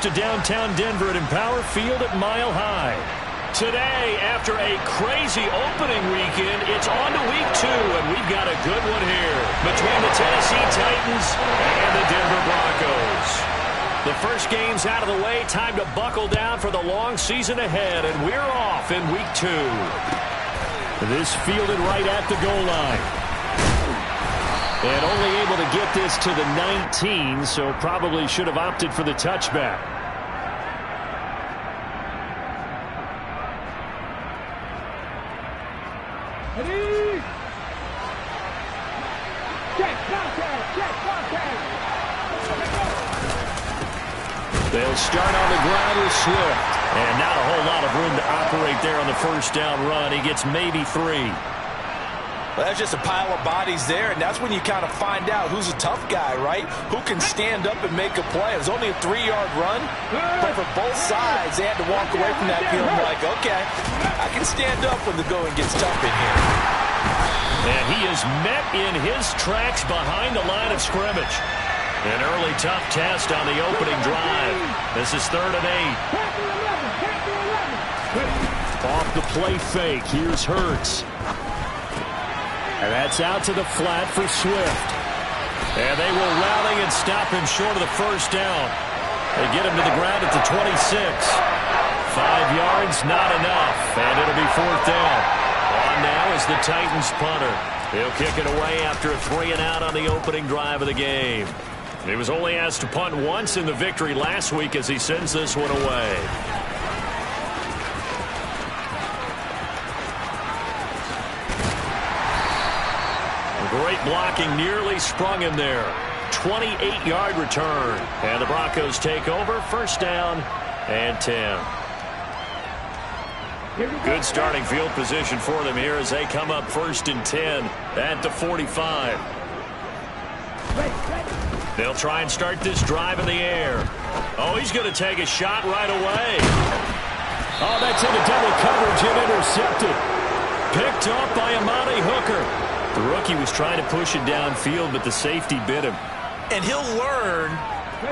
to downtown Denver at Empower Field at Mile High. Today, after a crazy opening weekend, it's on to week 2, and we've got a good one here between the Tennessee Titans and the Denver Broncos. The first game's out of the way. Time to buckle down for the long season ahead, and we're off in week 2. This fielded right at the goal line. And only able to get this to the 19, so probably should have opted for the touchback. Ready? Check contact, check contact. They'll start on the ground with Swift. And not a whole lot of room to operate there on the first down run. He gets maybe 3. Well, that's just a pile of bodies there, and that's when you kind of find out who's a tough guy, right? Who can stand up and make a play. It was only a 3-yard run, but for both sides, they had to walk away from that feeling like, okay, I can stand up when the going gets tough in here. And he is met in his tracks behind the line of scrimmage. An early tough test on the opening drive. This is 3rd and 8. Off the play fake, here's Hurts. And that's out to the flat for Swift. And they will rally and stop him short of the first down. They get him to the ground at the 26. 5 yards, not enough. And it'll be 4th down. On now is the Titans punter. He'll kick it away after a 3-and-out on the opening drive of the game. He was only asked to punt once in the victory last week as he sends this one away. Great blocking, nearly sprung him there. 28-yard return. And the Broncos take over. First down and 10. Good starting field position for them here as they come up 1st and 10 at the 45. They'll try and start this drive in the air. Oh, he's going to take a shot right away. Oh, that's into double coverage and intercepted. Picked off by Amani Hooker. The rookie was trying to push it downfield, but the safety bit him. And he'll learn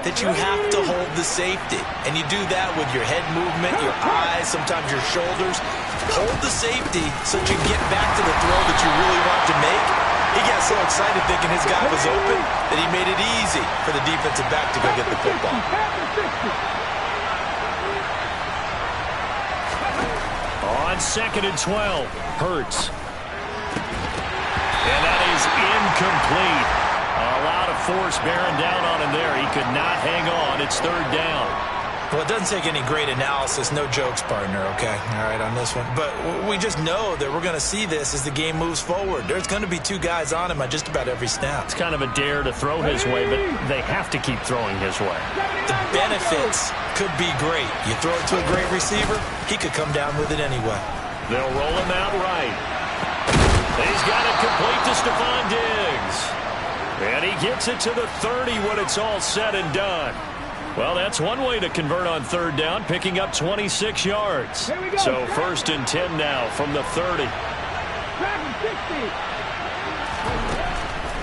that you have to hold the safety. And you do that with your head movement, your eyes, sometimes your shoulders. Hold the safety so that you get back to the throw that you really want to make. He got so excited thinking his guy was open that he made it easy for the defensive back to go get the football. On 2nd and 12, Hurts. And that is incomplete. A lot of force bearing down on him there. He could not hang on. It's 3rd down. Well, it doesn't take any great analysis. No jokes, partner, okay? All right, on this one. But we just know that we're going to see this as the game moves forward. There's going to be 2 guys on him on just about every snap. It's kind of a dare to throw his way, but they have to keep throwing his way. The benefits could be great. You throw it to a great receiver, he could come down with it anyway. They'll roll him out right. He's got it complete to Stephon Diggs. And he gets it to the 30 when it's all said and done. Well, that's one way to convert on 3rd down, picking up 26 yards. So 1st and 10 now from the 30.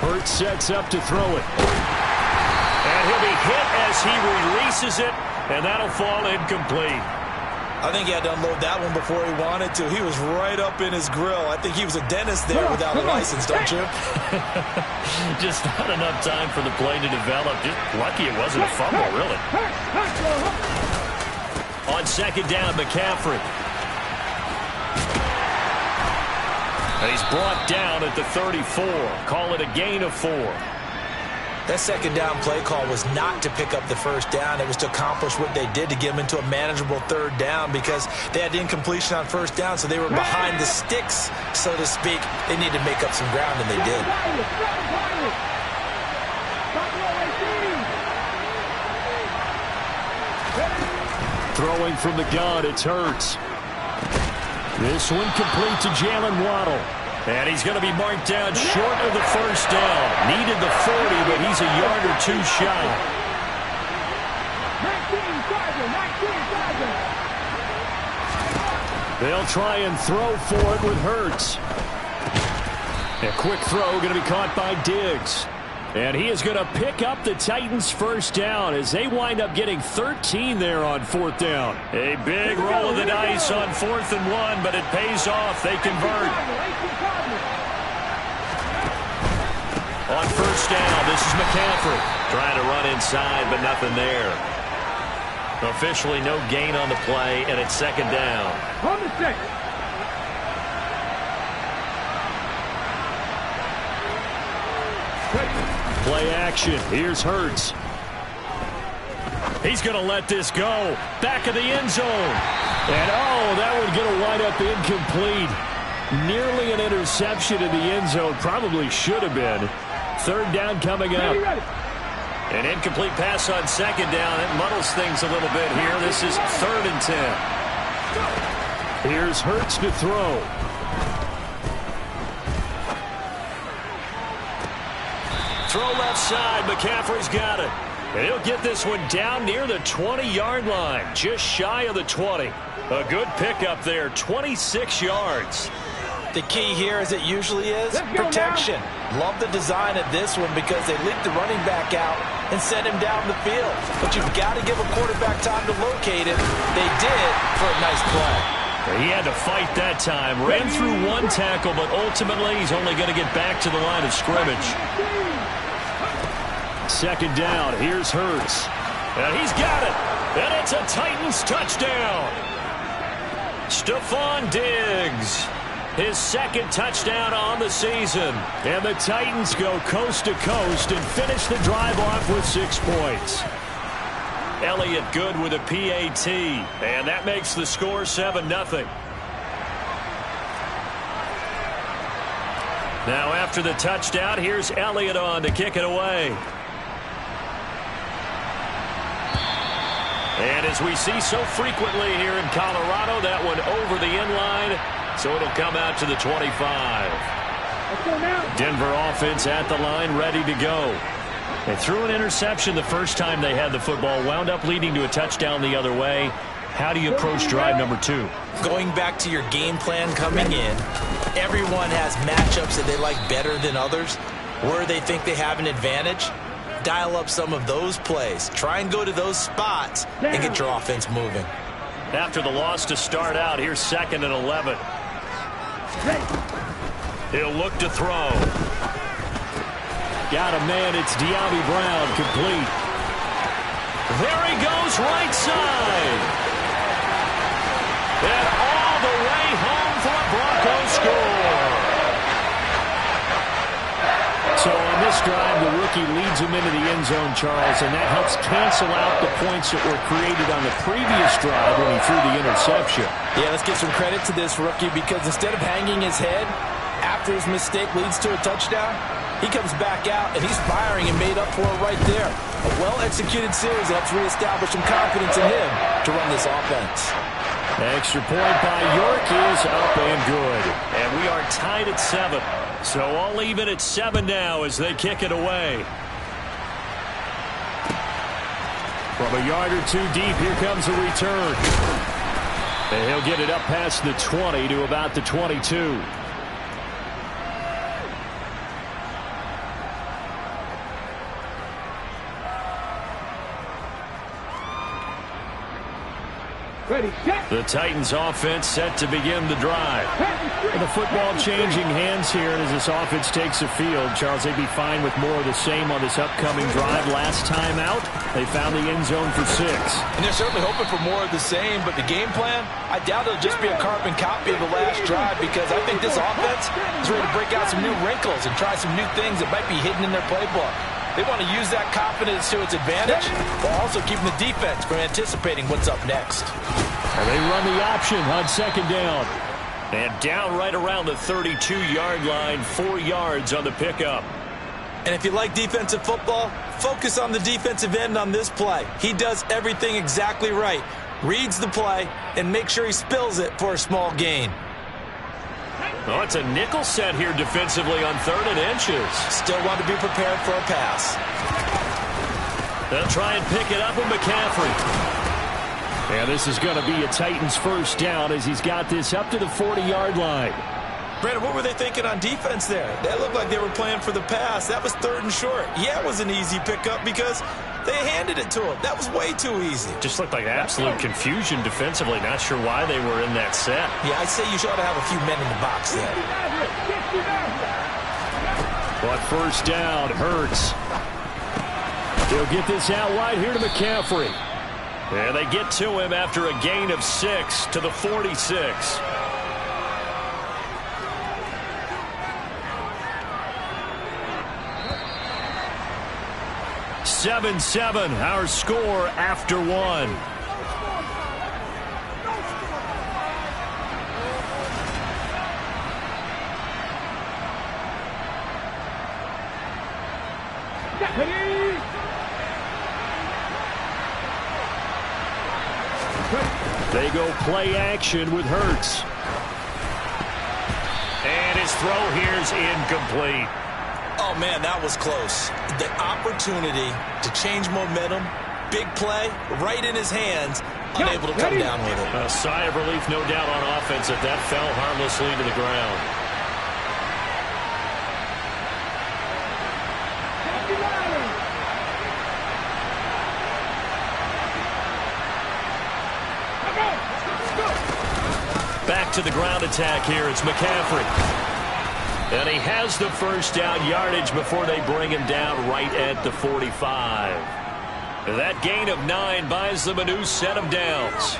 Hurts sets up to throw it. And he'll be hit as he releases it, and that'll fall incomplete. I think he had to unload that one before he wanted to. He was right up in his grill. I think he was a dentist there without a license, don't you? Just not enough time for the play to develop. Just lucky it wasn't a fumble, really. On 2nd down, McCaffrey. And he's brought down at the 34. Call it a gain of 4. That 2nd down play call was not to pick up the first down. It was to accomplish what they did to get them into a manageable 3rd down because they had incompletion on 1st down, so they were behind the sticks, so to speak. They needed to make up some ground, and they did. Throwing from the gun, it's Hurts. This one complete to Jalen Waddle. And he's going to be marked down short of the first down. Needed the 40, but he's a yard or 2 shy. They'll try and throw for it with Hurts. A quick throw going to be caught by Diggs. And he is going to pick up the Titans' first down as they wind up getting 13 there on 4th down. A big roll of the dice on 4th and 1, but it pays off. They convert. On 1st down, this is McCaffrey. Trying to run inside, but nothing there. Officially no gain on the play, and it's 2nd down. On the 6. Play action. Here's Hurts. He's going to let this go. Back of the end zone. And, oh, that one going to wind up incomplete. Nearly an interception in the end zone. Probably should have been. 3rd down coming up. An incomplete pass on 2nd down. It muddles things a little bit here. This is 3rd and 10. Here's Hurts to throw. Throw left side. McCaffrey's got it. And he'll get this one down near the 20-yard line. Just shy of the 20. A good pickup there. 26 yards. The key here, as it usually is, protection. Love the design of this one because they leaked the running back out and sent him down the field. But you've got to give a quarterback time to locate him. They did for a nice play. He had to fight that time. Ran through one tackle, but ultimately he's only going to get back to the line of scrimmage. 2nd down. Here's Hurts. And he's got it. And it's a Titans touchdown. Stephon Diggs. His 2nd touchdown on the season. And the Titans go coast to coast and finish the drive off with 6 points. Elliott good with a PAT. And that makes the score 7-0. Now after the touchdown, here's Elliott on to kick it away. And as we see so frequently here in Colorado, that one over the end line. So it'll come out to the 25. Denver offense at the line, ready to go. They threw an interception the first time they had the football, wound up leading to a touchdown the other way. How do you approach drive number 2? Going back to your game plan coming in, everyone has matchups that they like better than others, where they think they have an advantage. Dial up some of those plays. Try and go to those spots and get your offense moving. After the loss to start out, here's 2nd and 11. He'll look to throw. Got a man. It's De'Ami Brown, complete. There he goes, right side. And all the way home for a Broncos score. So on this drive, the rookie leads him into the end zone, Charles, and that helps cancel out the points that were created on the previous drive when he threw the interception. Yeah, let's give some credit to this rookie because instead of hanging his head after his mistake leads to a touchdown, he comes back out and he's firing and made up for it right there. A well-executed series helps reestablish some confidence in him to run this offense. Extra point by York is up and good. And we are tied at 7. So all even at 7 now as they kick it away. From a yard or 2 deep, here comes a return. And he'll get it up past the 20 to about the 22. The Titans offense set to begin the drive. And the football changing hands here as this offense takes the field. Charles, they'd be fine with more of the same on this upcoming drive. Last time out, they found the end zone for 6. And they're certainly hoping for more of the same, but the game plan, I doubt it'll just be a carbon copy of the last drive because I think this offense is ready to break out some new wrinkles and try some new things that might be hidden in their playbook. They want to use that confidence to its advantage while also keeping the defense from anticipating what's up next. And they run the option on 2nd down. And down right around the 32-yard line, 4 yards on the pickup. And if you like defensive football, focus on the defensive end on this play. He does everything exactly right. Reads the play and makes sure he spills it for a small gain. Oh, it's a nickel set here defensively on 3rd and inches. Still want to be prepared for a pass. They'll try and pick it up with McCaffrey. And this is going to be a Titans first down as he's got this up to the 40-yard line. Brandon, what were they thinking on defense there? That looked like they were playing for the pass. That was 3rd and short. Yeah, it was an easy pickup because they handed it to him. That was way too easy. Just looked like absolute confusion defensively. Not sure why they were in that set. Yeah, I'd say you should have a few men in the box there. But first down, Hurts. He'll get this out wide here to McCaffrey. And they get to him after a gain of 6 to the 46. 7-7, our score after 1. They go play action with Hurts. And his throw here's incomplete. Oh, man, that was close. The opportunity to change momentum, big play, right in his hands, unable to come down with it. A sigh of relief, no doubt, on offense that that fell harmlessly to the ground. Back to the ground attack here. It's McCaffrey. And he has the first down yardage before they bring him down right at the 45. That gain of 9 buys them a new set of downs.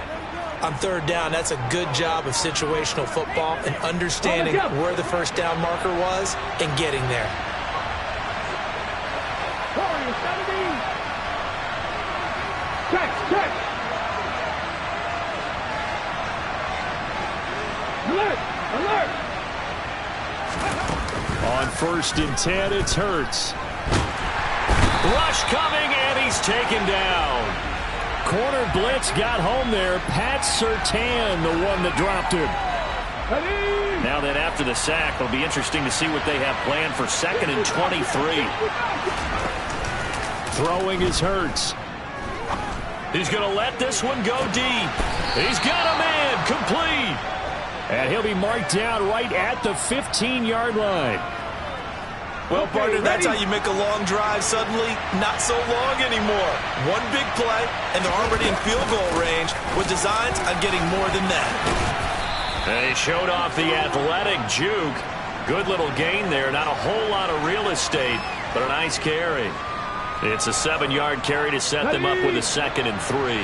On 3rd down, that's a good job of situational football and understanding where the first down marker was and getting there. Check. Alert! On 1st and 10, it's Hurts. Rush coming, and he's taken down. Corner blitz got home there. Pat Surtain, the one that dropped him. Now that after the sack, it'll be interesting to see what they have planned for 2nd and 23. Throwing is Hurts. He's going to let this one go deep. He's got a man, complete. And he'll be marked down right at the 15-yard line. Well, partner, that's how you make a long drive suddenly not so long anymore. One big play, and they're already in field goal range with designs on getting more than that. They showed off the athletic juke. Good little gain there. Not a whole lot of real estate, but a nice carry. It's a 7-yard carry to set them up with a 2nd and 3.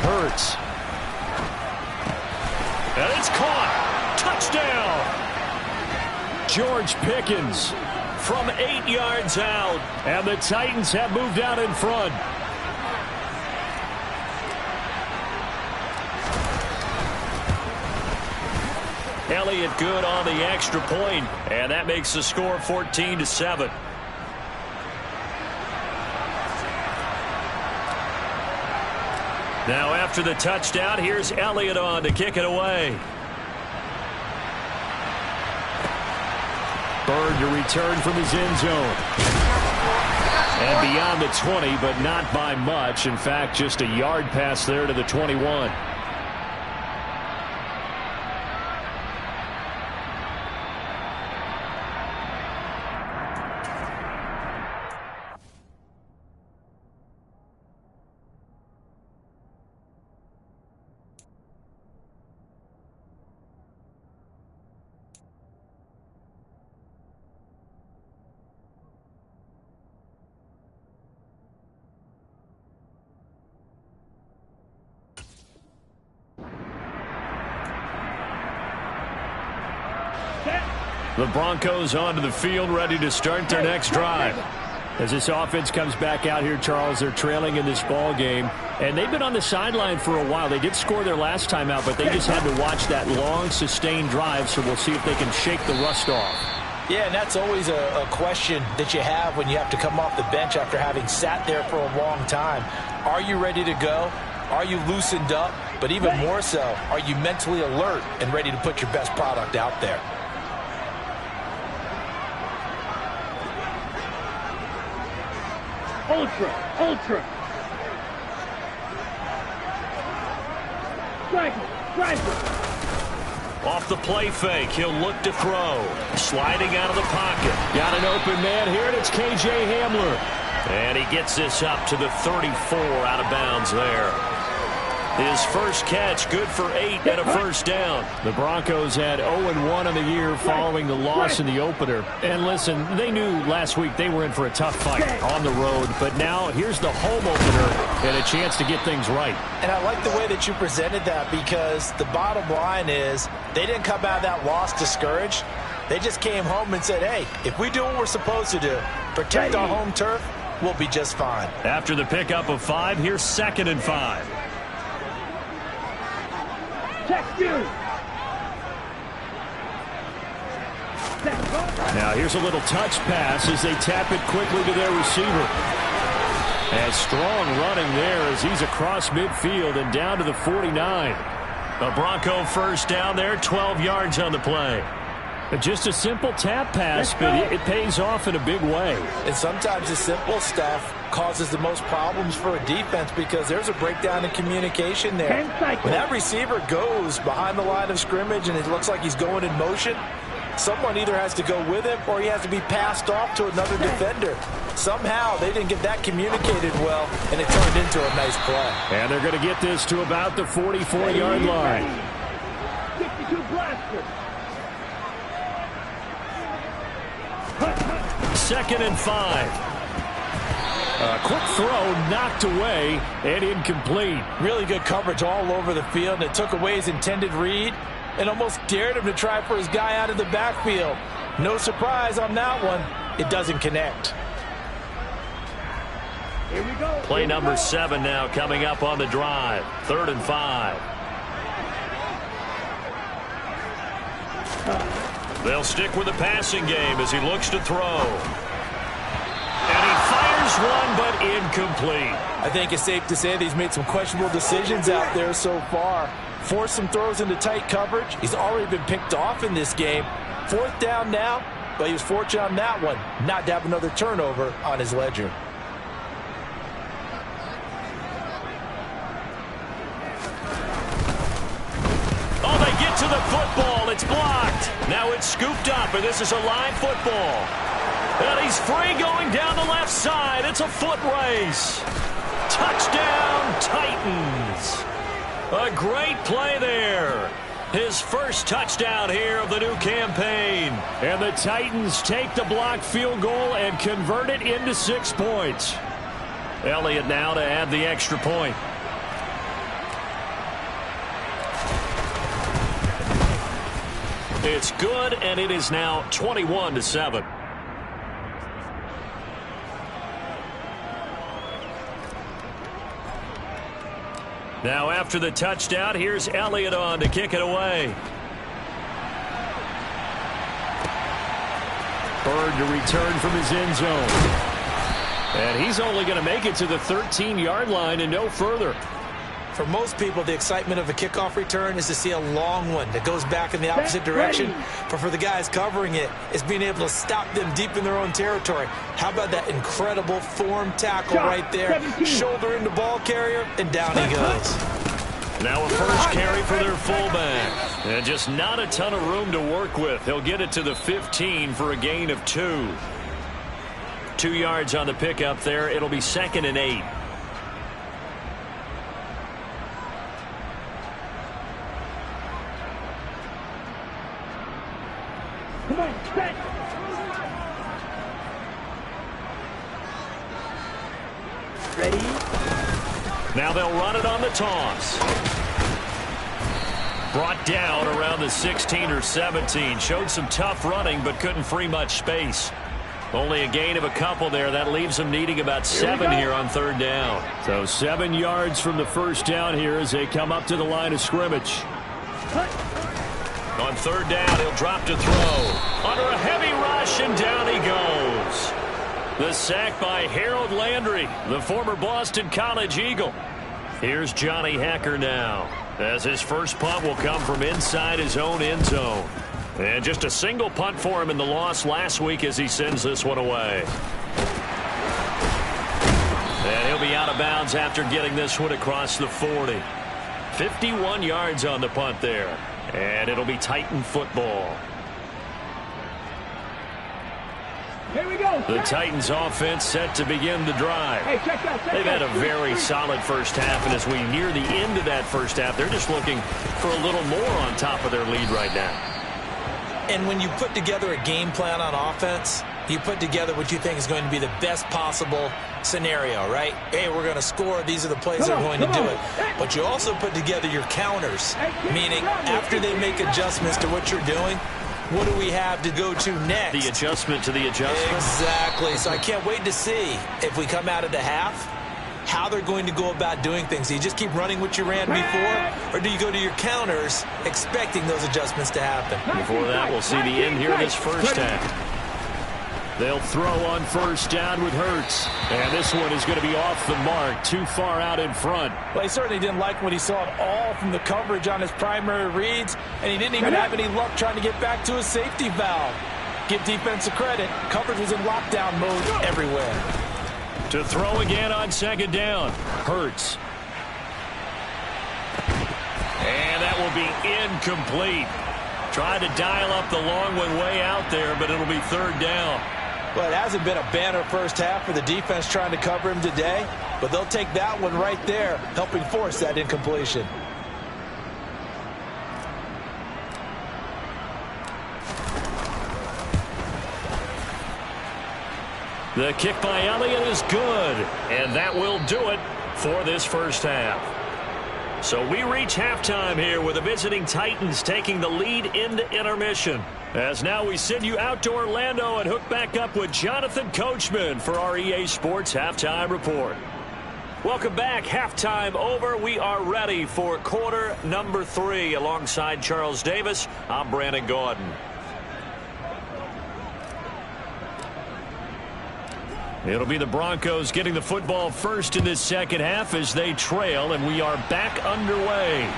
Hurts. And it's caught. Touchdown. George Pickens from 8 yards out. And the Titans have moved out in front. Elliott good on the extra point, and that makes the score 14-7. Now after the touchdown, here's Elliott on to kick it away. Bird to return from his end zone. And beyond the 20, but not by much. In fact, just a yard pass there to the 21. The Broncos onto the field, ready to start their next drive. As this offense comes back out here, Charles, they're trailing in this ball game, and they've been on the sideline for a while. They did score their last time out, but they just had to watch that long, sustained drive, so we'll see if they can shake the rust off. Yeah, and that's always a question that you have when you have to come off the bench after having sat there for a long time. Are you ready to go? Are you loosened up? But even more so, are you mentally alert and ready to put your best product out there? Ultra. Striker. Off the play fake, he'll look to throw. Sliding out of the pocket. Got an open man here, and it's K.J. Hamler. And he gets this up to the 34 out of bounds there. His first catch, good for 8 and a first down. The Broncos had 0-1 on the year following the loss in the opener. And listen, they knew last week they were in for a tough fight on the road. But now here's the home opener and a chance to get things right. And I like the way that you presented that, because the bottom line is they didn't come out of that loss discouraged. They just came home and said, hey, if we do what we're supposed to do, protect our home turf, we'll be just fine. After the pickup of 5, here's 2nd and 5. Now here's a little touch pass as they tap it quickly to their receiver. And strong running there as he's across midfield and down to the 49. A Bronco first down there, 12 yards on the play. Just a simple tap pass, but it pays off in a big way. And sometimes the simple stuff causes the most problems for a defense, because there's a breakdown in communication there. When that receiver goes behind the line of scrimmage and it looks like he's going in motion, someone either has to go with him or he has to be passed off to another defender. Somehow they didn't get that communicated well, and it turned into a nice play. And they're going to get this to about the 44-yard line. 62 blaster. 2nd and 5. A quick throw knocked away and incomplete. Really good coverage all over the field, and it took away his intended read and almost dared him to try for his guy out of the backfield. No surprise on that one. It doesn't connect. Here we go. Play number 7 now coming up on the drive. 3rd and 5. They'll stick with the passing game as he looks to throw. And he fires one, but incomplete. I think it's safe to say that he's made some questionable decisions out there so far. Forced some throws into tight coverage. He's already been picked off in this game. 4th down now, but he was fortunate on that one not to have another turnover on his ledger. Oh, they get to the football. It's blocked. Now it's scooped up, and this is a live football. And he's free going down the left side. It's a foot race. Touchdown, Titans. A great play there. His first touchdown here of the new campaign. And the Titans take the blocked field goal and convert it into 6 points. Elliott now to add the extra point. It's good, and it is now 21-7. Now after the touchdown, here's Elliott on to kick it away. Bird to return from his end zone. And he's only going to make it to the 13-yard line and no further. For most people, the excitement of a kickoff return is to see a long one that goes back in the opposite direction. But for the guys covering it, it's being able to stop them deep in their own territory. How about that incredible form tackle right there? Shoulder in the ball carrier, and down he goes. Now a first carry for their fullback. And just not a ton of room to work with. He'll get it to the 15 for a gain of 2. 2 yards on the pickup there. It'll be 2nd and 8. Come on, set. Ready? Now they'll run it on the toss. Brought down around the 16 or 17. Showed some tough running, but couldn't free much space. Only a gain of a couple there. That leaves them needing about 7 here on 3rd down. So 7 yards from the first down here as they come up to the line of scrimmage. On 3rd down, he'll drop to throw. Under a heavy rush, and down he goes. The sack by Harold Landry, the former Boston College Eagle. Here's Johnny Hekker now, as his first punt will come from inside his own end zone. And just a single punt for him in the loss last week as he sends this one away. And he'll be out of bounds after getting this one across the 40. 51 yards on the punt there. And it'll be Titan football. Here we go. The Titans offense set to begin the drive. Hey, check out. They've had a very solid first half, and as we near the end of that first half, they're just looking for a little more on top of their lead right now. And when you put together a game plan on offense, you put together what you think is going to be the best possible scenario, right? Hey, we're going to score. These are the plays that are going to do it. But you also put together your counters, meaning after they make adjustments to what you're doing, what do we have to go to next? The adjustment to the adjustment? Exactly. So I can't wait to see if we come out of the half, how they're going to go about doing things. Do you just keep running what you ran before, or do you go to your counters expecting those adjustments to happen? Before that, we'll see the end here in this first half. They'll throw on first down with Hurts. And this one is going to be off the mark, too far out in front. Well, he certainly didn't like what he saw at all from the coverage on his primary reads, and he didn't even have any luck trying to get back to his safety valve. Give defense a credit. Coverage was in lockdown mode everywhere. To throw again on second down, Hurts. And that will be incomplete. Tried to dial up the long one way out there, but it'll be third down. Well, it hasn't been a banner first half for the defense trying to cover him today, but they'll take that one right there, helping force that incompletion. The kick by Elliott is good, and that will do it for this first half. So we reach halftime here with the visiting Titans taking the lead into intermission. As now we send you out to Orlando and hook back up with Jonathan Coachman for our EA Sports Halftime Report. Welcome back. Halftime over. We are ready for quarter number 3. Alongside Charles Davis, I'm Brandon Gaudin. It'll be the Broncos getting the football first in this second half as they trail, and we are back underway.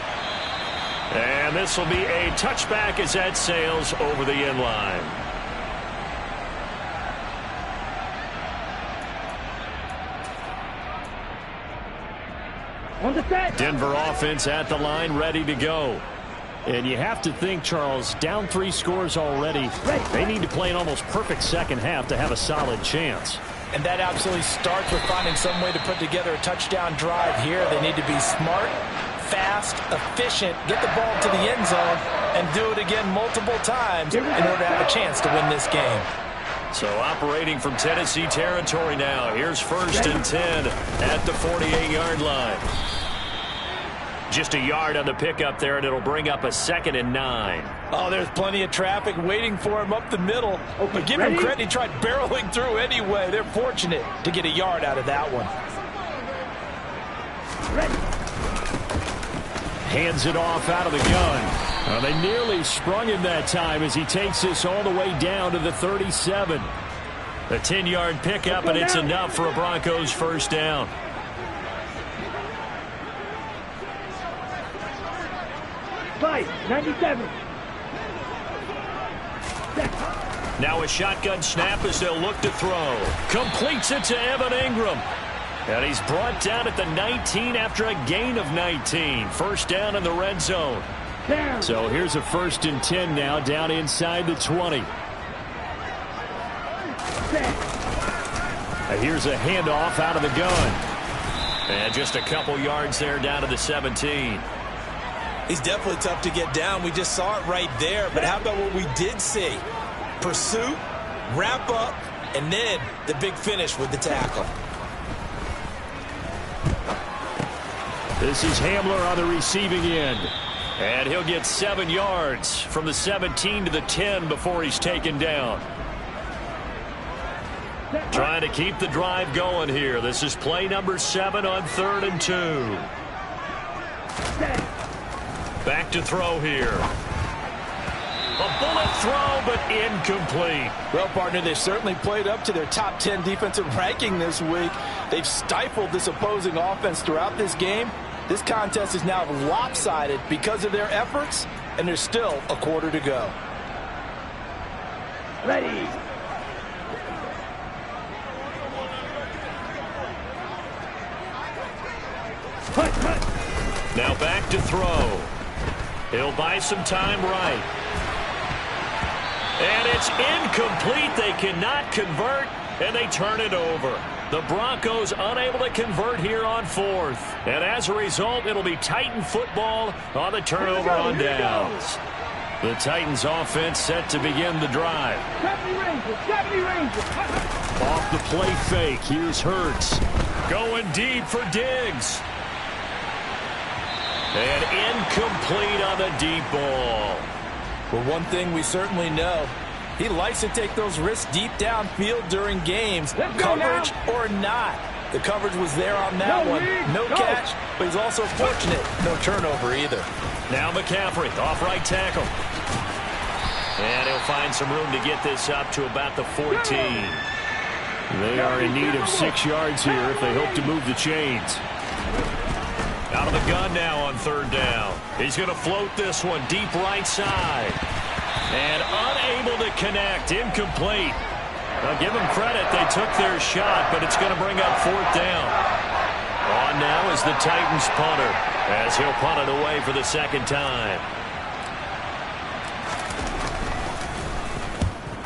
And this will be a touchback as that sails over the end line. On the set. Denver offense at the line, ready to go. And you have to think, Charles, down 3 scores already. They need to play an almost perfect second half to have a solid chance. And that absolutely starts with finding some way to put together a touchdown drive here. They need to be smart, fast, efficient, get the ball to the end zone, and do it again multiple times in order to have a chance to win this game. So operating from Tennessee territory now. Here's 1st and 10 at the 48-yard line. Just a yard on the pickup there, and it'll bring up a 2nd and 9. Oh, there's plenty of traffic waiting for him up the middle. But give him credit, he tried barreling through anyway. They're fortunate to get a yard out of that one. Hands it off out of the gun. They nearly sprung him that time as he takes this all the way down to the 37. A 10-yard pickup, and it's enough for a Broncos first down. Fight, 97. Now a shotgun snap as they'll look to throw. Completes it to Evan Ingram. And he's brought down at the 19 after a gain of 19. First down in the red zone. So here's a 1st and 10 now down inside the 20. And here's a handoff out of the gun. And just a couple yards there down to the 17. He's definitely tough to get down. We just saw it right there. But how about what we did see? Pursuit, wrap up, and then the big finish with the tackle. This is Hamler on the receiving end. And he'll get 7 yards from the 17 to the 10 before he's taken down. Trying to keep the drive going here. This is play number 7 on 3rd and 2. Back to throw here. A bullet throw, but incomplete. Well, partner, they've certainly played up to their top 10 defensive ranking this week. They've stifled this opposing offense throughout this game. This contest is now lopsided because of their efforts, and there's still a quarter to go. Ready. Now back to throw. He'll buy some time right. And it's incomplete. They cannot convert, and they turn it over. The Broncos unable to convert here on fourth. And as a result, it'll be Titan football on the turnover on downs. The Titans offense set to begin the drive. 70 Rangers. Off the play fake. Here's Hurts. Going deep for Diggs. And incomplete on the deep ball. Well, one thing we certainly know, he likes to take those risks deep downfield during games, coverage or not. The coverage was there on that one. No catch, but he's also fortunate. No turnover either. Now McCaffrey off right tackle. And he'll find some room to get this up to about the 14. They are in need of 6 yards here if they hope to move the chains. Out of the gun now on third down. He's going to float this one deep right side. And unable to connect. Incomplete. I'll give them credit. They took their shot, but it's going to bring up fourth down. On now is the Titans punter, as he'll punt it away for the second time.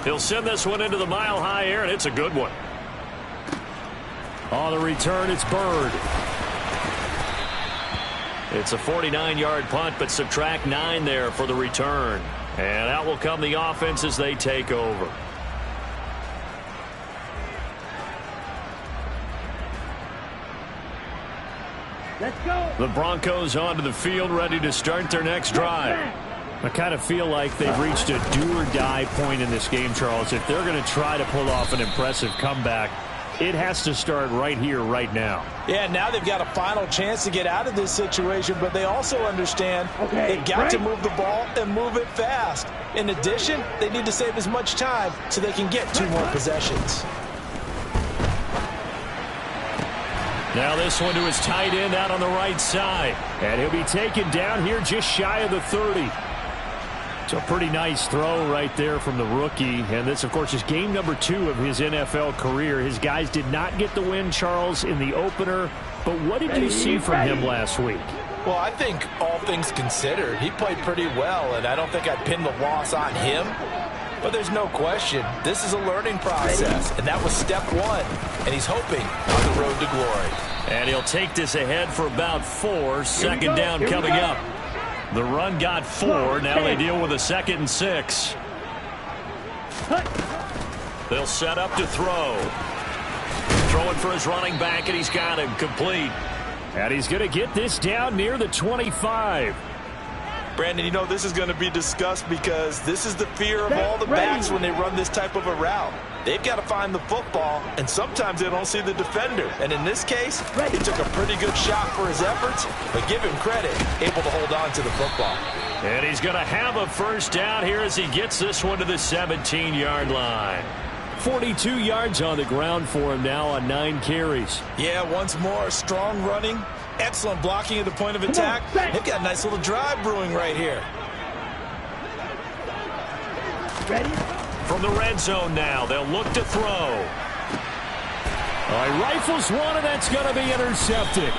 He'll send this one into the mile-high air, and it's a good one. On the return, it's Bird. It's a 49-yard punt, but subtract 9 there for the return. And out will come the offense as they take over. Let's go. The Broncos onto the field, ready to start their next drive. I kind of feel like they've reached a do-or-die point in this game, Charles. If they're going to try to pull off an impressive comeback, it has to start right here, right now. Yeah, now they've got a final chance to get out of this situation, but they also understand they've got to move the ball and move it fast. In addition, they need to save as much time so they can get 2 more possessions. Now this one to his tight end out on the right side. And he'll be taken down here just shy of the 30. It's a pretty nice throw right there from the rookie. And this, of course, is game number 2 of his NFL career. His guys did not get the win, Charles, in the opener. But what did you see from him last week? Well, I think all things considered, he played pretty well, and I don't think I'd pin the loss on him. But there's no question, this is a learning process, and that was step 1. And he's hoping on the road to glory. And he'll take this ahead for about 4. Second down coming up. The run got 4. Now they deal with a 2nd and 6. They'll set up to throw. Throwing for his running back, and he's got him complete. And he's going to get this down near the 25. Brandon, you know this is going to be discussed because this is the fear of all the backs when they run this type of a route. They've got to find the football, and sometimes they don't see the defender. And in this case, he took a pretty good shot for his efforts, but give him credit, able to hold on to the football. And he's going to have a first down here as he gets this one to the 17-yard line. 42 yards on the ground for him now on 9 carries. Yeah, once more, strong running, excellent blocking at the point of attack. They've got a nice little drive brewing right here. Ready? From the red zone now, they'll look to throw. Rifles one, and that's going to be intercepted.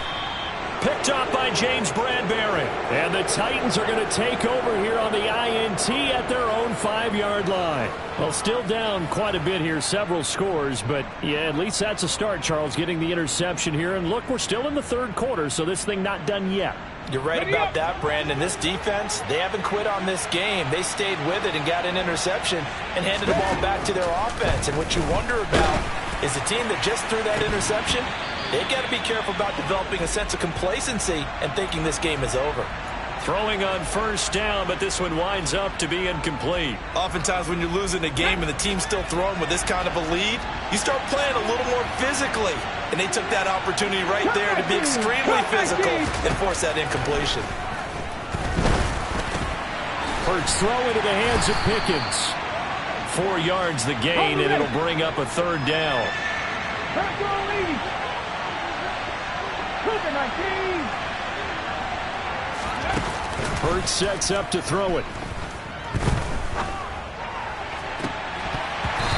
Picked up by James Bradbury. And the Titans are going to take over here on the INT at their own 5-yard line. Well, still down quite a bit here, several scores, but yeah, at least that's a start, Charles, getting the interception here. And look, we're still in the 3rd quarter, so this thing not done yet. You're right about that, Brandon. This defense, they haven't quit on this game. They stayed with it and got an interception and handed the ball back to their offense. And what you wonder about is the team that just threw that interception, they've got to be careful about developing a sense of complacency and thinking this game is over. Throwing on first down, but this one winds up to be incomplete. Oftentimes when you're losing a game and the team's still throwing with this kind of a lead, you start playing a little more physically. And they took that opportunity right there to be extremely physical and force that incompletion. Hurts throw into the hands of Pickens. 4 yards the gain, and it'll bring up a 3rd down. Hurts sets up to throw it.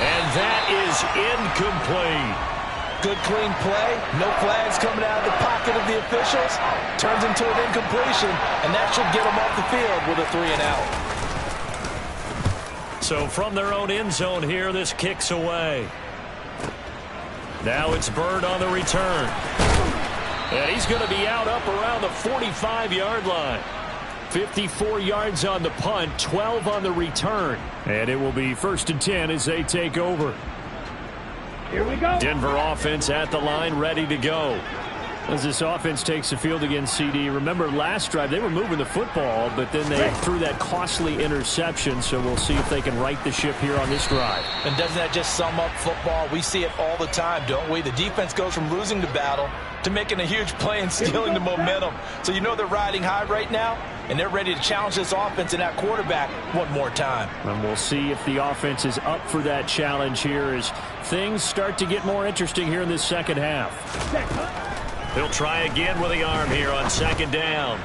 And that is incomplete. Good, clean play. No flags coming out of the pocket of the officials. Turns into an incompletion, and that should get them off the field with a 3-and-out. So from their own end zone here, this kicks away. Now it's Bird on the return. And he's going to be out up around the 45-yard line. 54 yards on the punt, 12 on the return. And it will be 1st and 10 as they take over. Here we go. Denver offense at the line, ready to go. As this offense takes the field against CD, remember last drive they were moving the football, but then they threw that costly interception, so we'll see if they can right the ship here on this drive. And doesn't that just sum up football? We see it all the time, don't we? The defense goes from losing the battle to making a huge play and stealing the momentum. So you know they're riding high right now, and they're ready to challenge this offense and that quarterback one more time. And we'll see if the offense is up for that challenge here as things start to get more interesting here in this second half. He'll try again with the arm here on 2nd down.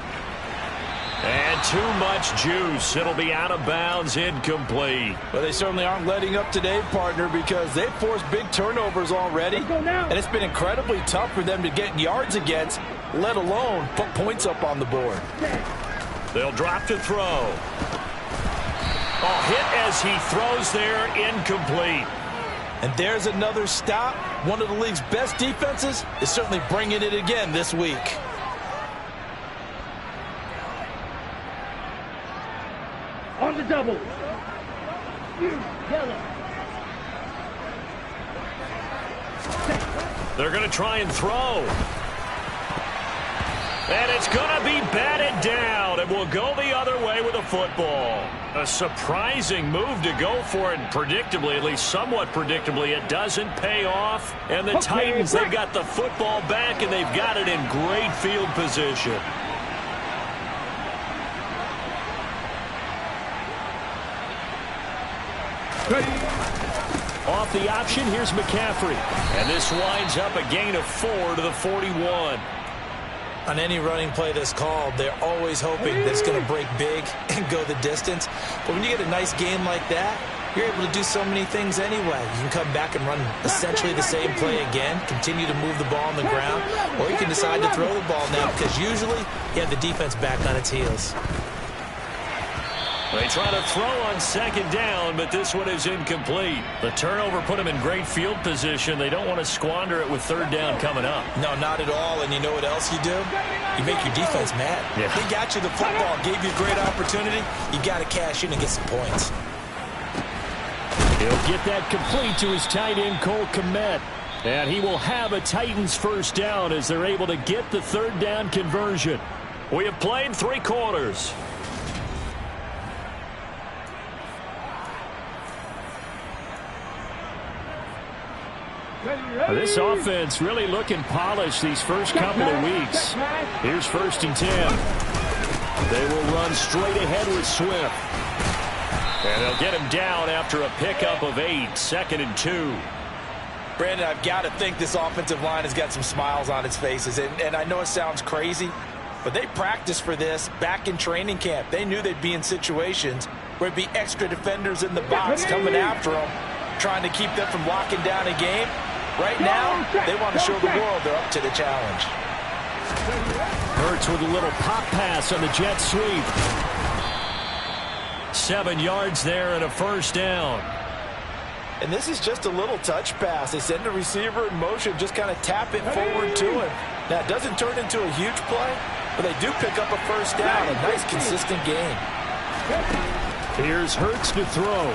And too much juice. It'll be out of bounds, incomplete. Well, they certainly aren't letting up today, partner, because they've forced big turnovers already. And it's been incredibly tough for them to get yards against, let alone put points up on the board. They'll drop to throw. Oh, hit as he throws there, incomplete. And there's another stop. One of the league's best defenses is certainly bringing it again this week. On the double. Yellow. They're going to try and throw. And it's going to be batted down, and we'll go the other way with a football. A surprising move to go for it, and predictably, at least somewhat predictably, it doesn't pay off. And the Titans, they've got the football back, and they've got it in great field position. Off the option, here's McCaffrey. And this winds up a gain of 4 to the 41. On any running play that's called, they're always hoping that it's going to break big and go the distance. But when you get a nice game like that, you're able to do so many things anyway. You can come back and run essentially the same play again, continue to move the ball on the ground, or you can decide to throw the ball now because usually you have the defense back on its heels. They try to throw on 2nd down, but this one is incomplete. The turnover put them in great field position. They don't want to squander it with 3rd down coming up. No, not at all. And you know what else you do? You make your defense mad. Yeah. They got you the football, gave you a great opportunity. You got to cash in and get some points. He'll get that complete to his tight end, Cole Kmet. And he will have a Titans 1st down as they're able to get the 3rd down conversion. We have played 3 quarters. This offense really looking polished these first couple of weeks. Here's 1st and 10. They will run straight ahead with Swift. And they'll get him down after a pickup of 8, 2nd and 2. Brandon, I've got to think this offensive line has got some smiles on its faces. And I know it sounds crazy, but they practiced for this back in training camp. They knew they'd be in situations where it'd be extra defenders in the box coming after them, trying to keep them from locking down a game. Right now, they want to show the world they're up to the challenge. Hurts with a little pop pass on the jet sweep. 7 yards there and a 1st down. And this is just a little touch pass. They send the receiver in motion, just kind of tap it forward to him. Now, it doesn't turn into a huge play, but they do pick up a 1st down. A nice, consistent game. Here's Hurts to throw.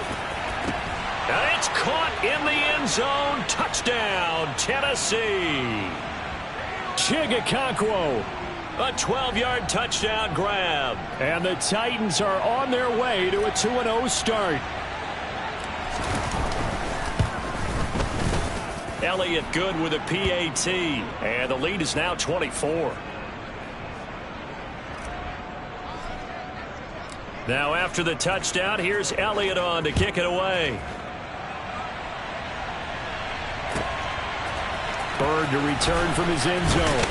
And it's caught in the end zone. Touchdown, Tennessee. Chigakonkwo, a 12-yard touchdown grab. And the Titans are on their way to a 2-0 start. Elliott good with a PAT. And the lead is now 24. Now after the touchdown, here's Elliott on to kick it away. Bird to return from his end zone.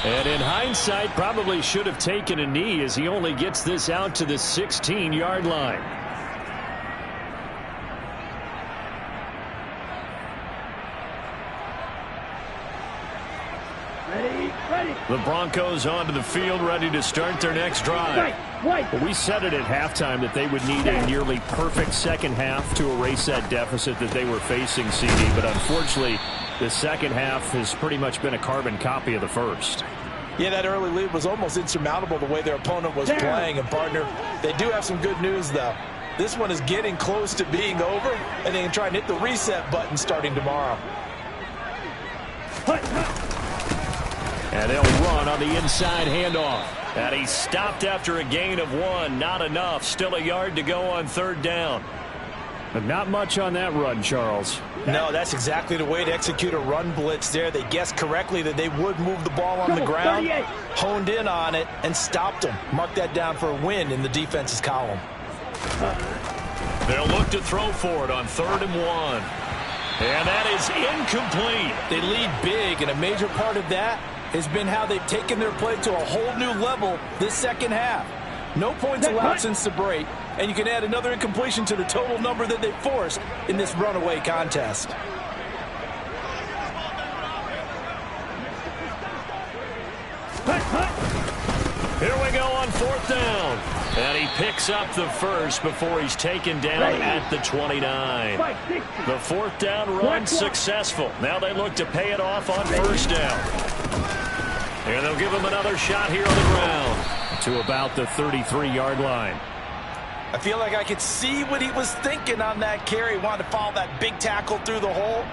And in hindsight, probably should have taken a knee as he only gets this out to the 16-yard line. The Broncos onto the field, ready to start their next drive. Well, we said it at halftime that they would need a nearly perfect second half to erase that deficit that they were facing, CD. But unfortunately, the second half has pretty much been a carbon copy of the first. Yeah, that early lead was almost insurmountable the way their opponent was playing. And, partner, they do have some good news, though. This one is getting close to being over, and they can try and hit the reset button starting tomorrow. And they'll run on the inside handoff. And he's stopped after a gain of 1. Not enough. Still a yard to go on third down. But not much on that run, Charles. No, that's exactly the way to execute a run blitz there. They guessed correctly that they would move the ball on the ground, honed in on it, and stopped them. Mark that down for a win in the defense's column. They'll look to throw for it on 3rd and 1. And that is incomplete. They lead big, and a major part of that has been how they've taken their play to a whole new level this second half. No points allowed since the break, and you can add another incompletion to the total number that they forced in this runaway contest. Here we go on 4th down. And he picks up the first before he's taken down at the 29. The 4th down run successful. Now they look to pay it off on 1st down. And they'll give him another shot here on the ground to about the 33-yard line. I feel like I could see what he was thinking on that carry. Wanted to follow that big tackle through the hole.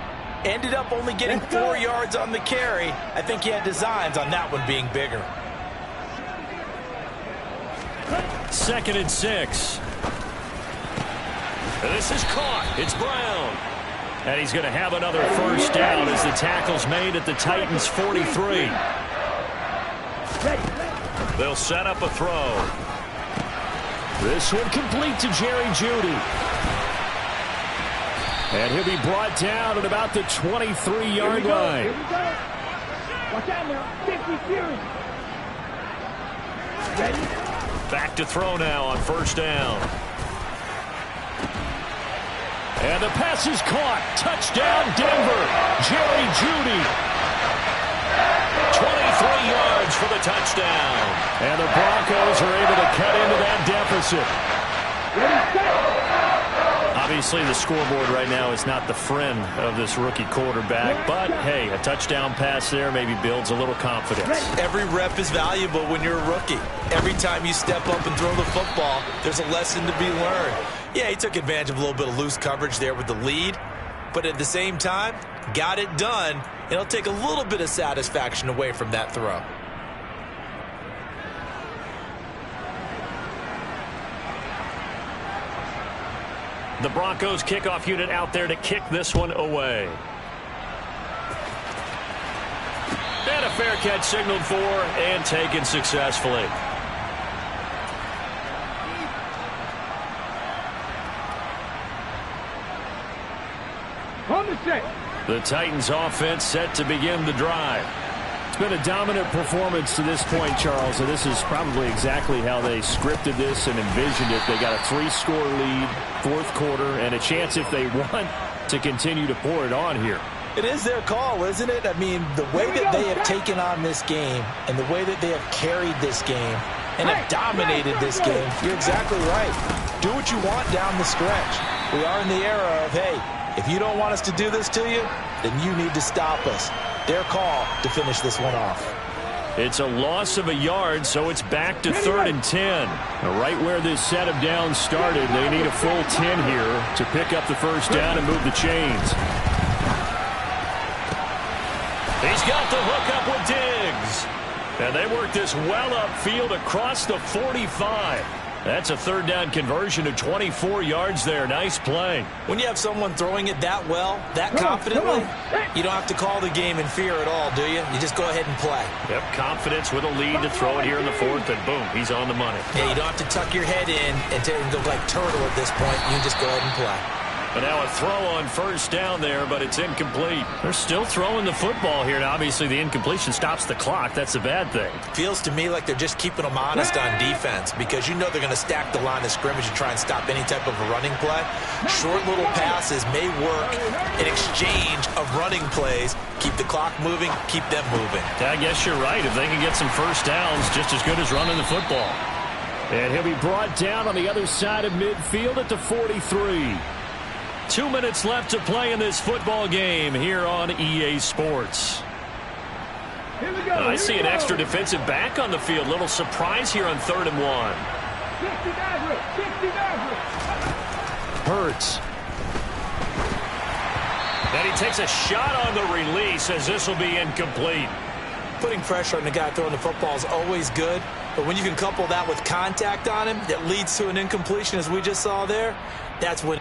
Ended up only getting 4 yards on the carry. I think he had designs on that one being bigger. 2nd and 6. And this is caught. It's Brown. And he's going to have another 1st down as the tackle's made at the Titans' 43. They'll set up a throw. This one complete to Jerry Jeudy. And he'll be brought down at about the 23-yard line. Watch out now. 50 series. Ready? Back to throw now on 1st down. And the pass is caught. Touchdown, Denver. Jerry Jeudy. 23 yards for the touchdown. And the Broncos are able to cut into that deficit. Obviously, the scoreboard right now is not the friend of this rookie quarterback. But, hey, a touchdown pass there maybe builds a little confidence. Every rep is valuable when you're a rookie. Every time you step up and throw the football, there's a lesson to be learned. Yeah, he took advantage of a little bit of loose coverage there with the lead. But at the same time, got it done. It'll take a little bit of satisfaction away from that throw. The Broncos kickoff unit out there to kick this one away. And a fair catch signaled for and taken successfully. On the set. The Titans offense set to begin the drive. It's been a dominant performance to this point, Charles, and this is probably exactly how they scripted this and envisioned it. They got a 3-score lead, 4th quarter, and a chance if they want to continue to pour it on here. It is their call, isn't it? I mean, the way that they have taken on this game and the way that they have carried this game and have dominated this game, you're exactly right. Do what you want down the stretch. We are in the era of, hey, if you don't want us to do this to you, then you need to stop us. Their call to finish this one off. It's a loss of a yard, so it's back to 3rd and 10. Right where this set of downs started, they need a full 10 here to pick up the 1st down and move the chains. He's got the hook up with Diggs. And they work this well upfield across the 45. That's a 3rd down conversion of 24 yards there. Nice play. When you have someone throwing it that well, that confidently, you don't have to call the game in fear at all, do you? You just go ahead and play. Yep, confidence with a lead to throw it here in the 4th, and boom, he's on the money. Yeah, you don't have to tuck your head in and go like turtle at this point. You just go ahead and play. But now a throw on first down there, but it's incomplete. They're still throwing the football here, and obviously the incompletion stops the clock. That's a bad thing. Feels to me like they're just keeping them honest on defense because you know they're going to stack the line of scrimmage and try and stop any type of a running play. Short little passes may work in exchange of running plays. Keep the clock moving, keep them moving. I guess you're right. If they can get some first downs, just as good as running the football. And he'll be brought down on the other side of midfield at the 43. 2 minutes left to play in this football game here on EA Sports. Here we go. I see an extra defensive back on the field. Little surprise here on 3rd and 1. 60 Maverick. 60 Maverick. Hurts. Then he takes a shot on the release as this will be incomplete. Putting pressure on the guy throwing the football is always good, but when you can couple that with contact on him that leads to an incompletion as we just saw there, that's when